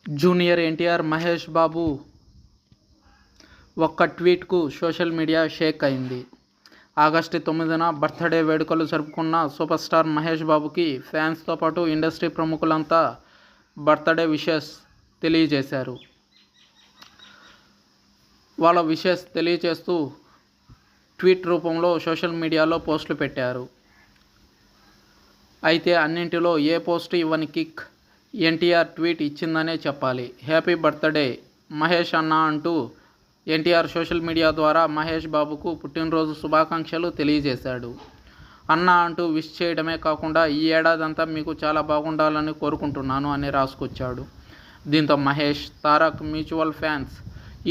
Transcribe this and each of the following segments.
Junior NTR Mahesh Babu ఒక్క ట్వీట్కు social media Sheikh అయింది. August 9న birthday వేడుకలు జరుపుకున్న సూపర్ స్టార్ మహేష్ బాబుకి ఫ్యాన్స్తో పాటు ఇండస్ట్రీ ప్రముఖులంతా బర్త్డే విషెస్ తెలియజేశారు. వాళ్ళ విషెస్ తెలియజేస్తూ ట్వీట్ రూపంలో సోషల్ మీడియాలో పోస్టులు పెట్టారు. అయితే అన్నింటిలో ఏ పోస్ట్ ఇవ్వని కిక్ ఎన్టీఆర్ ట్వీట్ ఇచ్చిందనే చెప్పాలి. హ్యాపీ బర్త్డే మహేష్ అన్న అంటూ ఎన్టీఆర్ సోషల్ మీడియా ద్వారా మహేష్ బాబుకు పుట్టినరోజు శుభాకాంక్షలు తెలియజేశాడు. అన్న అంటూ విష్ చేయడమే కాకుండా ఈ ఏడాదంతా మీకు చాలా బాగుండాలని కోరుకుంటున్నాను అని రాసుకొచ్చాడు. దీంతో మహేష్, తారక్ మ్యూచువల్ ఫ్యాన్స్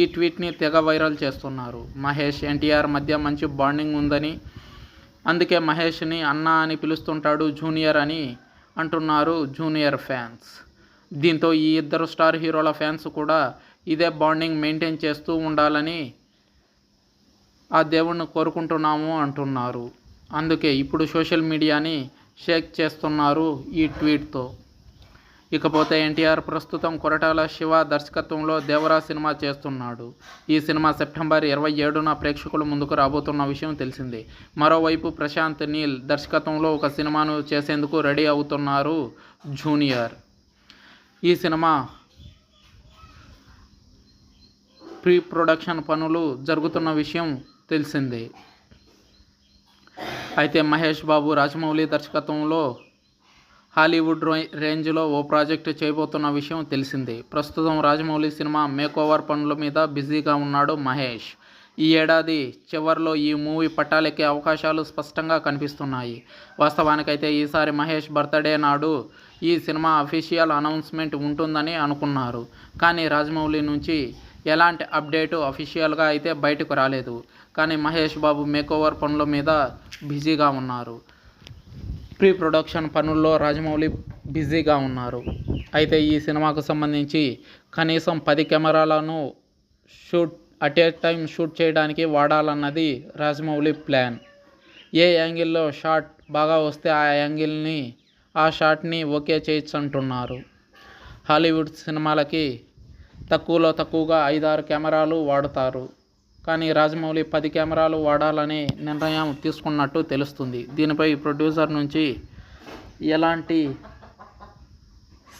ఈ ట్వీట్ని తెగ వైరల్ చేస్తున్నారు. మహేష్, ఎన్టీఆర్ మధ్య మంచి బాండింగ్ ఉందని, అందుకే మహేష్ని అన్న అని పిలుస్తుంటాడు జూనియర్ అని అంటున్నారు జూనియర్ ఫ్యాన్స్. దీంతో ఈ ఇద్దరు స్టార్ హీరోల ఫ్యాన్స్ కూడా ఇదే బాండింగ్ మెయింటైన్ చేస్తూ ఉండాలని ఆ దేవుణ్ణి కోరుకుంటున్నాము అంటున్నారు. అందుకే ఇప్పుడు సోషల్ మీడియాని షేక్ చేస్తున్నారు ఈ ట్వీట్తో. ఇకపోతే ఎన్టీఆర్ ప్రస్తుతం కొరటాల శివ దర్శకత్వంలో దేవరా సినిమా చేస్తున్నాడు. ఈ సినిమా సెప్టెంబర్ 27న ప్రేక్షకుల ముందుకు రాబోతున్న విషయం తెలిసిందే. మరోవైపు ప్రశాంత్ నీల్ దర్శకత్వంలో ఒక సినిమాను చేసేందుకు రెడీ అవుతున్నారు జూనియర్. ఈ సినిమా ప్రీ ప్రొడక్షన్ పనులు జరుగుతున్న విషయం తెలిసిందే. అయితే మహేష్ బాబు రాజమౌళి దర్శకత్వంలో హాలీవుడ్ రేంజ్లో ఓ ప్రాజెక్టు చేయబోతున్న విషయం తెలిసిందే. ప్రస్తుతం రాజమౌళి సినిమా మేకోవర్ పనుల మీద బిజీగా ఉన్నాడు మహేష్. ఈ ఏడాది చివర్లో ఈ మూవీ పట్టాలెక్కే అవకాశాలు స్పష్టంగా కనిపిస్తున్నాయి. వాస్తవానికైతే ఈసారి మహేష్ బర్త్డే నాడు ఈ సినిమా అఫీషియల్ అనౌన్స్మెంట్ ఉంటుందని అనుకున్నారు. కానీ రాజమౌళి నుంచి ఎలాంటి అప్డేటు అఫీషియల్గా అయితే బయటకు రాలేదు. కానీ మహేష్ బాబు మేకోవర్ పనుల మీద బిజీగా ఉన్నారు. ప్రీ ప్రొడక్షన్ పనుల్లో రాజమౌళి బిజీగా ఉన్నారు. అయితే ఈ సినిమాకు సంబంధించి కనీసం 10 కెమెరాలను అట్ ఏ టైం షూట్ చేయడానికి వాడాలన్నది రాజమౌళి ప్లాన్. ఏ యాంగిల్లో షాట్ బాగా వస్తే ఆ షాట్ని ఓకే చేయొచ్చు అంటున్నారు. హాలీవుడ్ సినిమాలకి తక్కువలో తక్కువగా 5-6 కెమెరాలు వాడుతారు. కానీ రాజమౌళి 10 కెమెరాలు వాడాలని నిర్ణయం తీసుకున్నట్టు తెలుస్తుంది. దీనిపై ప్రొడ్యూసర్ నుంచి ఎలాంటి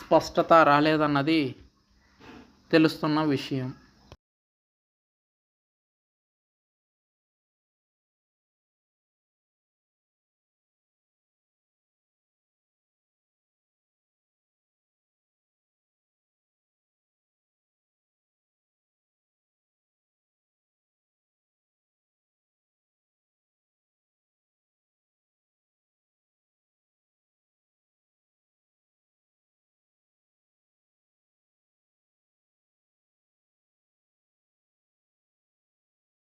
స్పష్టత రాలేదన్నది తెలుస్తున్న విషయం.